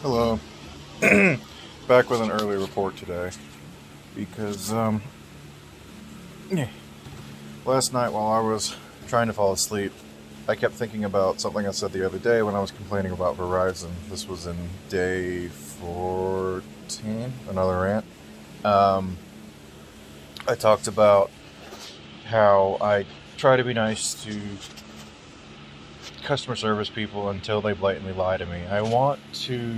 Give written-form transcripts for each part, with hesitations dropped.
Hello. Back with an early report today because yeah, last night while I was trying to fall asleep, I kept thinking about something I said the other day when I was complaining about Verizon. This was in day 14, another rant. Um, I talked about how I try to be nice to customer service people until they blatantly lie to me. I want to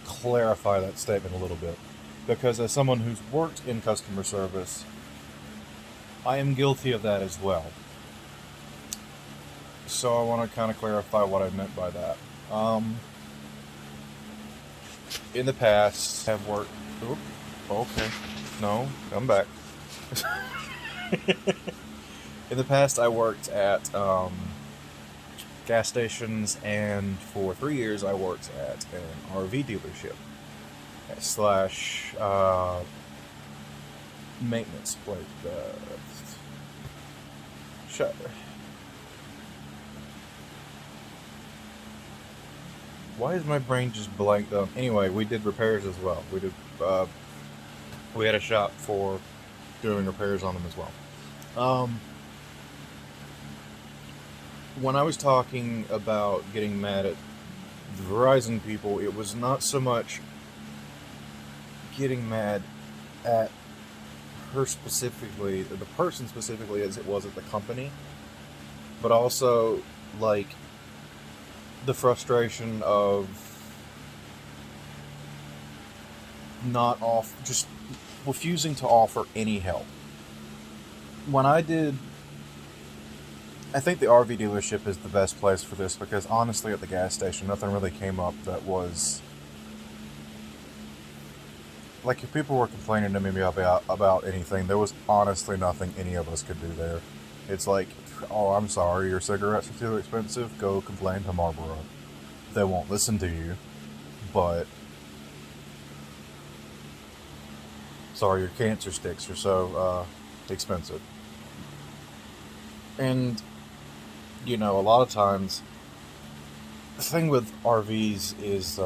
clarify that statement a little bit because as someone who's worked in customer service, I am guilty of that as well. So I want to kind of clarify what I meant by that. In the past, have worked. Oop, okay, no, come back. In the past, I worked at gas stations, and for 3 years, I worked at an RV dealership slash maintenance. Like, shut. Why is my brain just blanked up? Anyway, we did repairs as well. We had a shop for doing repairs on them as well. When I was talking about getting mad at the Verizon people, it was not so much getting mad at her specifically, the person specifically, as it was at the company, but also like the frustration of just refusing to offer any help. When I think the RV dealership is the best place for this because honestly, at the gas station, nothing really came up that was like if people were complaining to me about anything, there was honestly nothing any of us could do there. It's like, oh, I'm sorry, your cigarettes are too expensive. Go complain to Marlboro. They won't listen to you, but sorry, your cancer sticks are so expensive. And a lot of times the thing with RVs is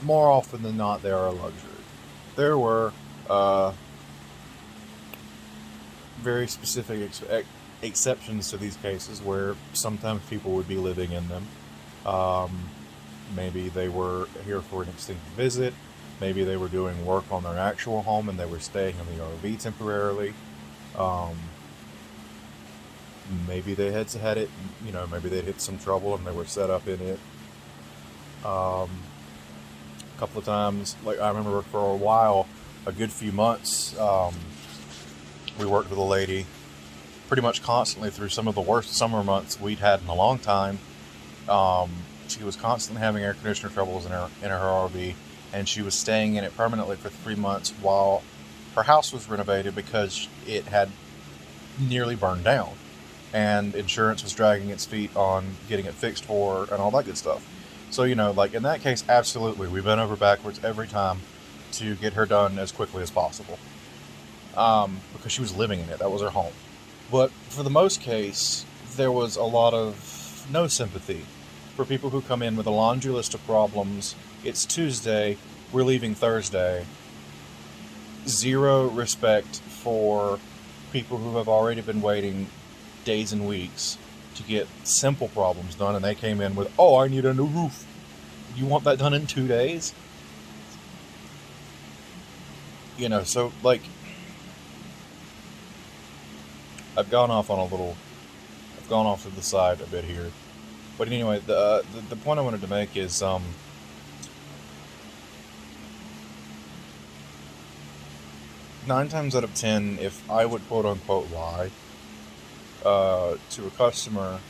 more often than not they are a luxury. There were very specific exceptions to these cases where sometimes people would be living in them. Maybe they were here for an extended visit. Maybe they were doing work on their actual home and they were staying in the RV temporarily. Um, Maybe they had it, maybe they hit some trouble and they were set up in it. A couple of times, like I remember for a while, a good few months, we worked with a lady pretty much constantly through some of the worst summer months we'd had in a long time. She was constantly having air conditioner troubles in her RV, and she was staying in it permanently for 3 months while her house was renovated because it had nearly burned down, and insurance was dragging its feet on getting it fixed for her and all that good stuff. So like in that case, absolutely, we bent over backwards every time to get her done as quickly as possible, because she was living in it. That was her home. But for the most case, there was a lot of no sympathy for people who come in with a laundry list of problems. It's Tuesday, we're leaving Thursday. Zero respect for people who have already been waiting days and weeks to get simple problems done, and they came in with, oh, I need a new roof. You want that done in 2 days? So like I've gone off to the side a bit here. But anyway, the point I wanted to make is 9 times out of 10, if I would quote unquote lie to a customer,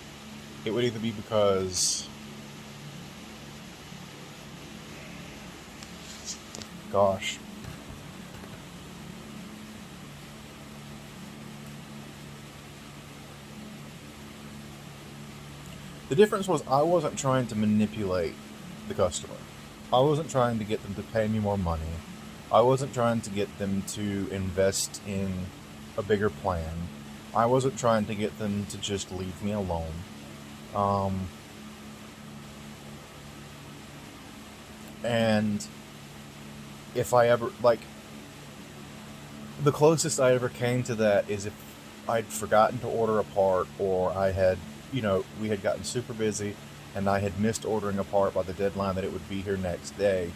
it would either be because, gosh, the difference was I wasn't trying to manipulate the customer. I wasn't trying to get them to pay me more money. I wasn't trying to get them to invest in a bigger plan. I wasn't trying to get them to just leave me alone. And if I ever, like, the closest I ever came to that is if I'd forgotten to order a part, or I had, we had gotten super busy and I had missed ordering a part by the deadline that it would be here next day.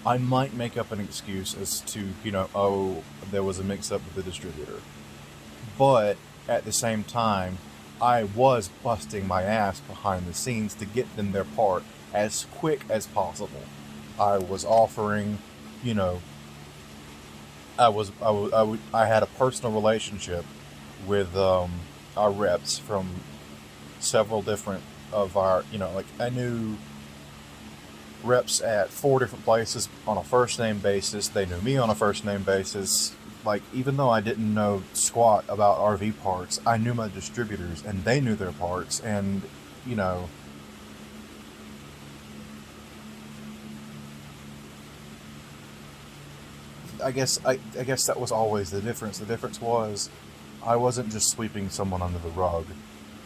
I might make up an excuse as to, oh, there was a mix-up with the distributor. But at the same time, I was busting my ass behind the scenes to get them their part as quick as possible. I was offering, you know, I had a personal relationship with our reps from several different of our, like I knew reps at 4 different places on a first name basis. They knew me on a first name basis. Like, even though I didn't know squat about RV parts, I knew my distributors and they knew their parts. And, I guess that was always the difference. The difference was I wasn't just sweeping someone under the rug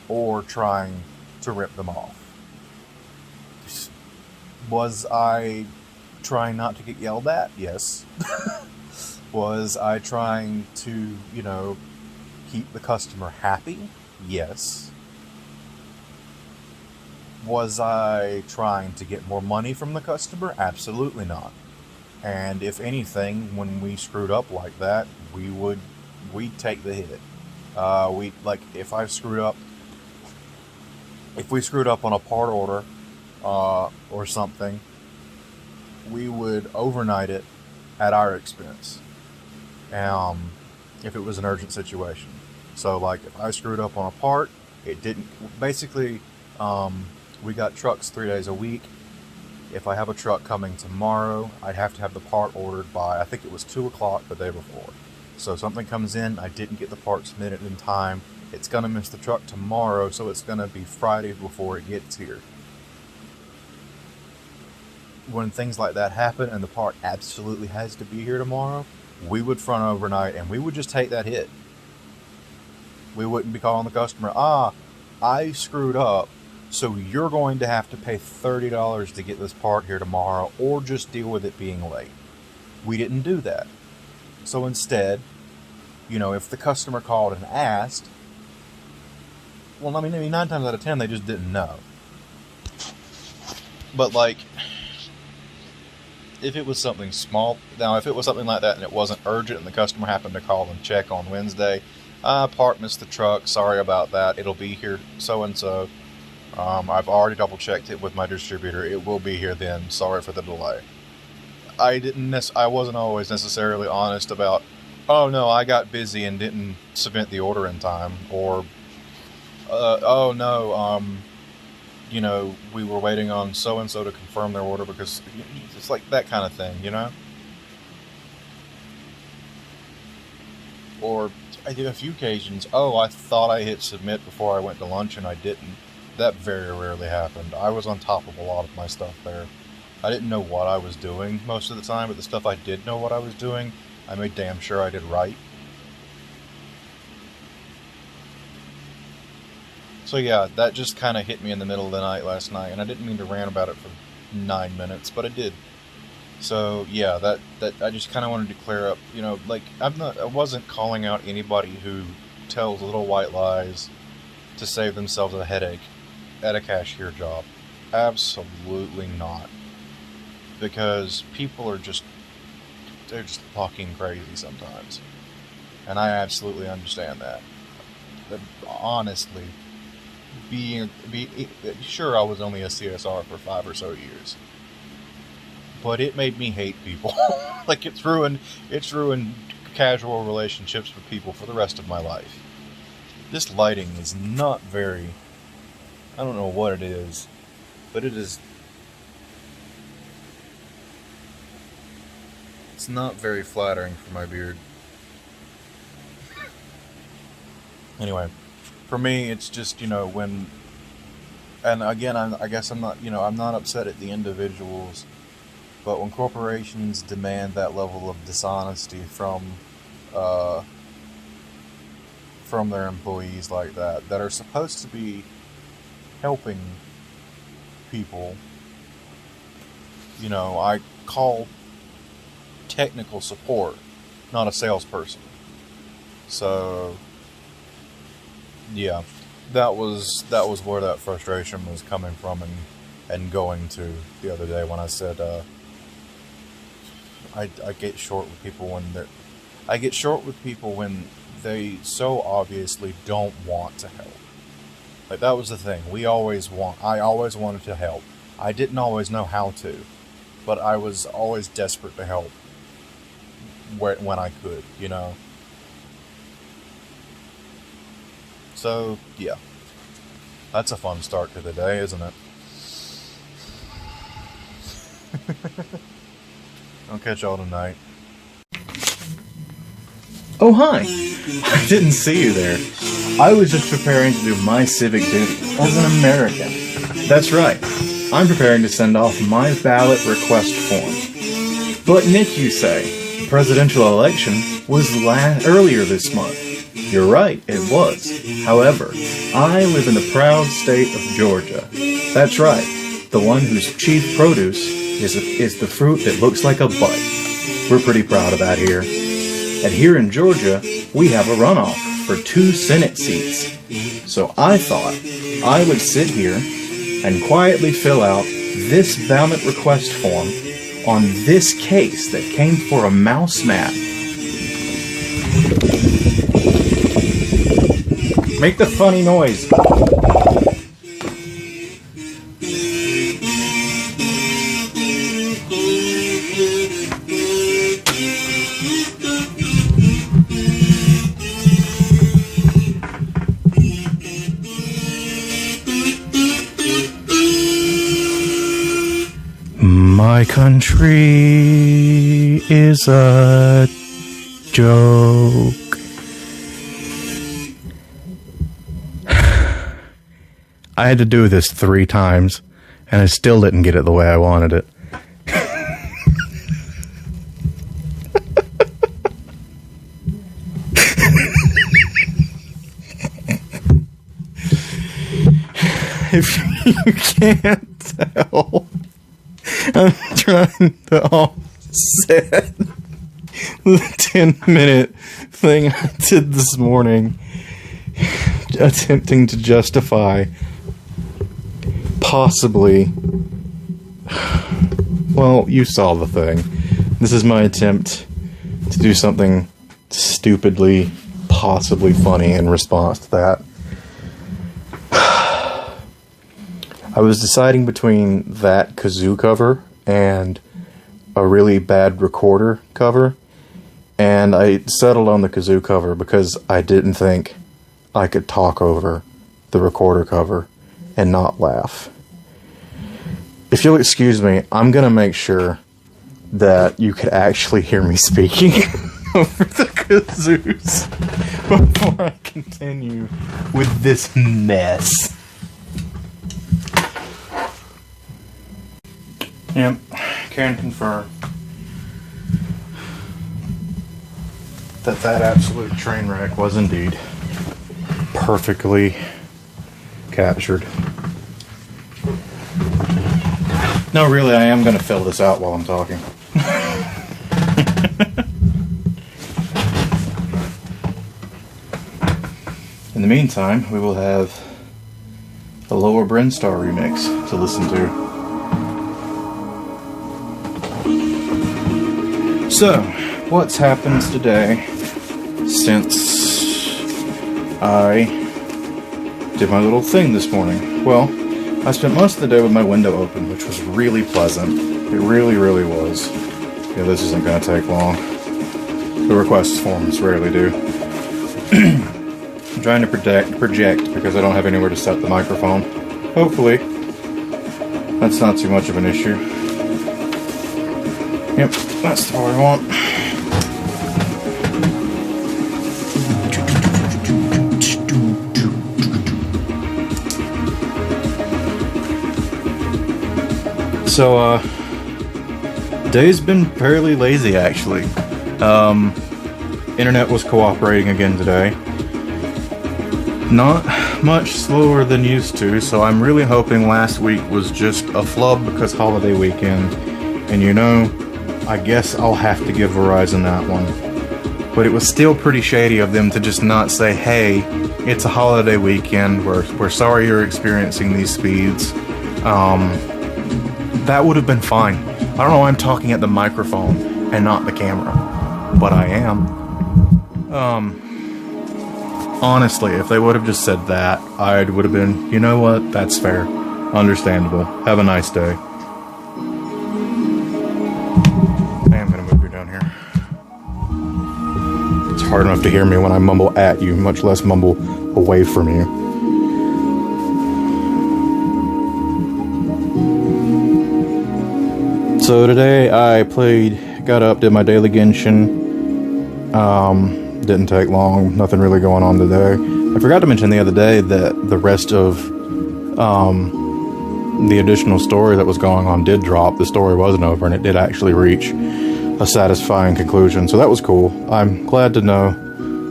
or trying to rip them off. Was I trying not to get yelled at? Yes. Was I trying to, keep the customer happy? Yes. Was I trying to get more money from the customer? Absolutely not. And if anything, when we screwed up like that, we'd take the hit. If we screwed up on a part order, or something, we would overnight it at our expense. If it was an urgent situation. So, like, if I screwed up on a part, it didn't. Basically, we got trucks 3 days a week. If I have a truck coming tomorrow, I'd have to have the part ordered by, I think it was 2 o'clock the day before. So something comes in, I didn't get the part submitted in time, it's going to miss the truck tomorrow, so it's going to be Friday before it gets here. When things like that happen and the part absolutely has to be here tomorrow, we would front overnight and we would just take that hit. We wouldn't be calling the customer, I screwed up, so you're going to have to pay $30 to get this part here tomorrow, or just deal with it being late. We didn't do that. So instead, if the customer called and asked, well, I mean, 9 times out of 10, they just didn't know. But, like, if it was something small, now if it was something like that and it wasn't urgent and the customer happened to call and check on Wednesday, part missed the truck, sorry about that, it'll be here so-and-so. I've already double checked it with my distributor, it will be here then, sorry for the delay. I wasn't always necessarily honest about, oh no, I got busy and didn't submit the order in time, or, oh no, we were waiting on so-and-so to confirm their order, because it's like that kind of thing, Or I did a few occasions, I thought I hit submit before I went to lunch and I didn't. That very rarely happened. I was on top of a lot of my stuff there. I didn't know what I was doing most of the time, but the stuff I did know what I was doing, I made damn sure I did right. So yeah, that just kind of hit me in the middle of the night last night, and I didn't mean to rant about it for 9 minutes, but I did. So yeah, that I just kind of wanted to clear up, I wasn't calling out anybody who tells little white lies to save themselves a headache at a cashier job. Absolutely not. Because people they're just fucking crazy sometimes. And I absolutely understand that. But honestly, sure, I was only a CSR for 5 or so years, but it made me hate people. Like, it's ruined casual relationships with people for the rest of my life. This lighting is not very, I don't know what it is, but it's not very flattering for my beard. Anyway, for me, it's just, when, and again, I guess I'm not, I'm not upset at the individuals, but when corporations demand that level of dishonesty from their employees like that are supposed to be helping people, I call technical support, not a salesperson. So, yeah, that was where that frustration was coming from and going to the other day when I said I get short with people when they so obviously don't want to help. Like, that was the thing. I always wanted to help. I didn't always know how to, but I was always desperate to help when I could, So, yeah. That's a fun start to the day, isn't it? I'll catch y'all tonight. Oh, hi! I didn't see you there. I was just preparing to do my civic duty as an American. That's right. I'm preparing to send off my ballot request form. But Nick, you say, the presidential election was earlier this month. You're right, it was. However, I live in the proud state of Georgia. That's right, the one whose chief produce is the fruit that looks like a butt. We're pretty proud of that here. And here in Georgia, we have a runoff for 2 Senate seats. So I thought I would sit here and quietly fill out this ballot request form on this case that came for a mouse map. Make the funny noise. My country is a joke. I had to do this 3 times, and I still didn't get it the way I wanted it. If you can't tell, I'm trying to offset the 10-minute thing I did this morning, attempting to justify possibly, well, you saw the thing. This is my attempt to do something stupidly, possibly funny in response to that. I was deciding between that kazoo cover and a really bad recorder cover, and I settled on the kazoo cover because I didn't think I could talk over the recorder cover and not laugh. If you'll excuse me, I'm gonna make sure that you could actually hear me speaking over the kazoos before I continue with this mess. Yep, can confirm that absolute train wreck was indeed perfectly captured. No, really, I am going to fill this out while I'm talking. In the meantime, we will have a Lower Brinstar remix to listen to. So, what's happened today since I did my little thing this morning? Well, I spent most of the day with my window open, which was really pleasant. It really, really was. Yeah, this isn't going to take long. The request forms rarely do. I'm trying to project because I don't have anywhere to set the microphone. Hopefully, that's not too much of an issue. Yep, that's the part I want. So, day's been fairly lazy, actually. Internet was cooperating again today. Not much slower than used to, so I'm really hoping last week was just a flub because holiday weekend, And you know, I guess I'll have to give Verizon that one. But it was still pretty shady of them to just not say, hey, it's a holiday weekend, we're sorry you're experiencing these speeds. That would have been fine. I don't know why I'm talking at the microphone and not the camera, but I am. Honestly, if they would have just said that, I would have been, you know what, that's fair. Understandable. Have a nice day. I am gonna move you down here. It's hard enough to hear me when I mumble at you, much less mumble away from you. So today I got up, did my daily Genshin. Didn't take long, nothing really going on today. I forgot to mention the other day that the rest of the additional story that was going on did drop. The story wasn't over and it did actually reach a satisfying conclusion, so that was cool. I'm glad to know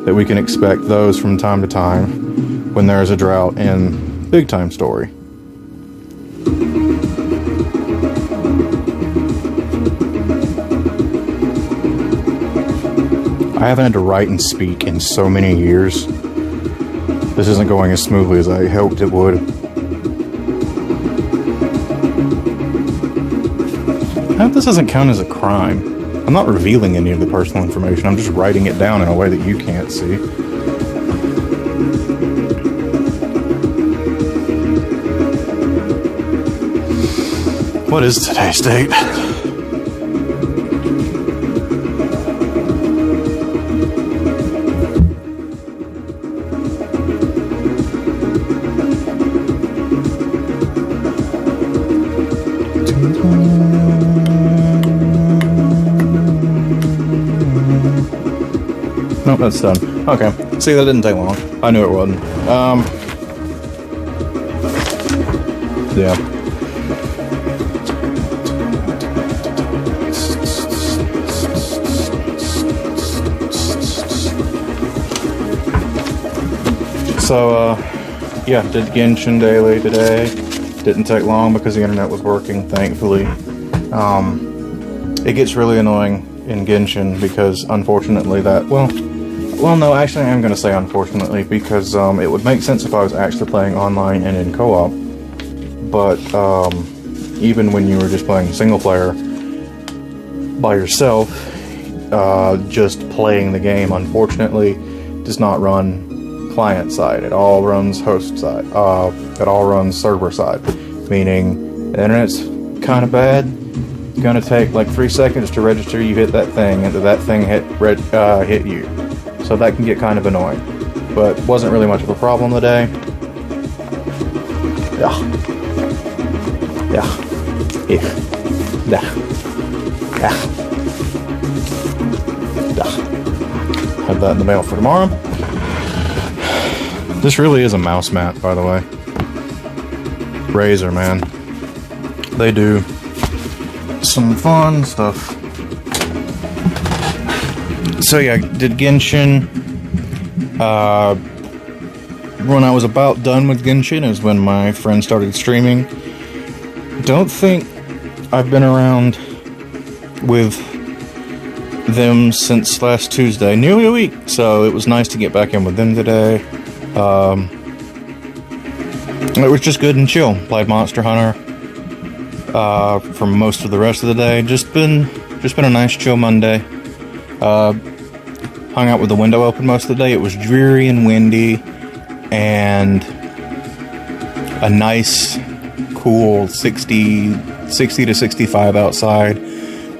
that we can expect those from time to time when there's a drought in big time story. I haven't had to write and speak in so many years. This isn't going as smoothly as I hoped it would. I hope this doesn't count as a crime. I'm not revealing any of the personal information, I'm just writing it down in a way that you can't see. What is today's date? Nope, that's done. Okay. See, that didn't take long. I knew it wouldn't. Yeah. So, yeah, did Genshin daily today. Didn't take long because the internet was working, thankfully. It gets really annoying in Genshin because, unfortunately, well, no, actually, I am going to say unfortunately because it would make sense if I was actually playing online and in co-op. But even when you were just playing single player by yourself, just playing the game, unfortunately, does not run client side. It all runs host side. It all runs server side, meaning the internet's kind of bad. It's gonna take like 3 seconds to register you hit that thing, and that thing hit you. So that can get kind of annoying, but wasn't really much of a problem today. Yeah. Have that in the mail for tomorrow. This really is a mouse mat, by the way. Razer, man. They do some fun stuff. So yeah, did Genshin. When I was about done with Genshin is when my friend started streaming. Don't think I've been around with them since last Tuesday, nearly a week, so it was nice to get back in with them today. It was just good and chill. Played Monster Hunter for most of the rest of the day. Just been a nice chill Monday. Hung out with the window open most of the day. It was dreary and windy, and a nice, cool 60 to 65 outside,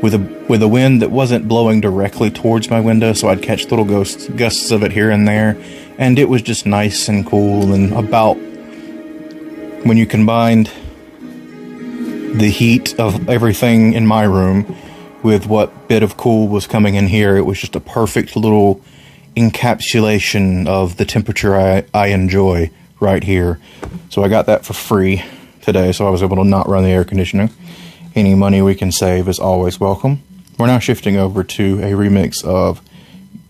with a wind that wasn't blowing directly towards my window, so I'd catch little gusts of it here and there, and it was just nice and cool. And about when you combined the heat of everything in my room with what bit of cool was coming in here, it was just a perfect little encapsulation of the temperature I enjoy right here. So I got that for free today, so I was able to not run the air conditioning. Any money we can save is always welcome. We're now shifting over to a remix of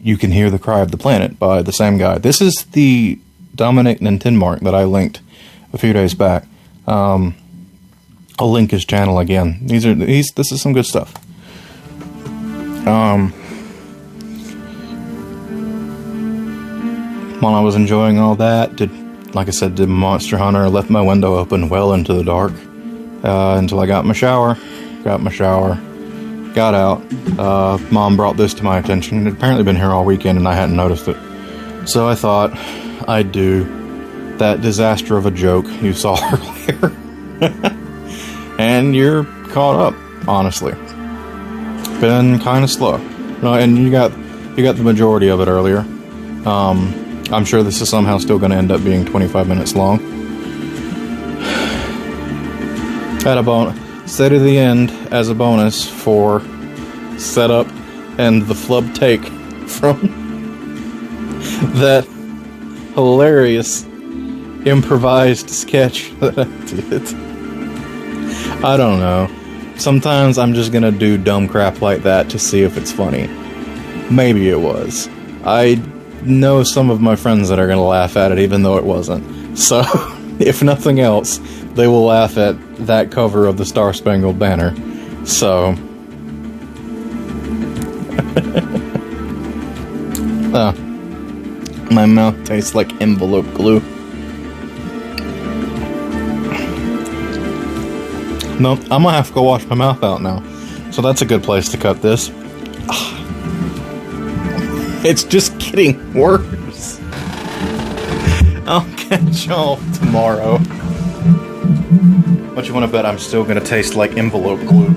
You Can Hear the Cry of the Planet by the same guy. This is the Dominic Nintenmark that I linked a few days back. I'll link his channel again. This is some good stuff. While I was enjoying all that, like I said, did Monster Hunter, left my window open well into the dark, until I got my shower, got out. Mom brought this to my attention. It had apparently been here all weekend and I hadn't noticed it. So I thought I'd do that disaster of a joke you saw earlier. And you're caught up, honestly. Been kind of slow. No, and you got the majority of it earlier. I'm sure this is somehow still going to end up being 25 minutes long. At a stay to the end as a bonus for setup and the flub take from that hilarious improvised sketch that I did. I don't know. Sometimes I'm just gonna do dumb crap like that to see if it's funny. Maybe it was. I know some of my friends that are gonna laugh at it even though it wasn't. So, if nothing else, they will laugh at that cover of the Star Spangled Banner. So... my mouth tastes like envelope glue. No, I'm gonna have to go wash my mouth out now. So that's a good place to cut this. It's just getting worse. I'll catch y'all tomorrow. But you want to bet I'm still gonna taste like envelope glue.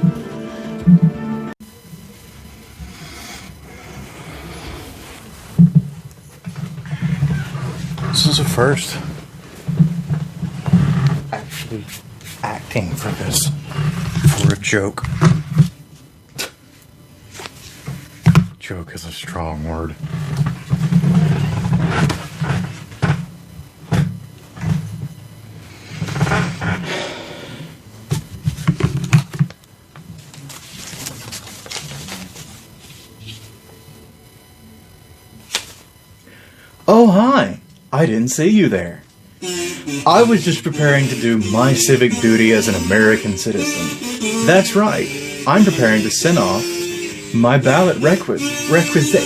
This is a first. Actually acting for this. For a joke. Joke is a strong word. Oh, hi. I didn't see you there. I was just preparing to do my civic duty as an American citizen. That's right. I'm preparing to send off my ballot requisite.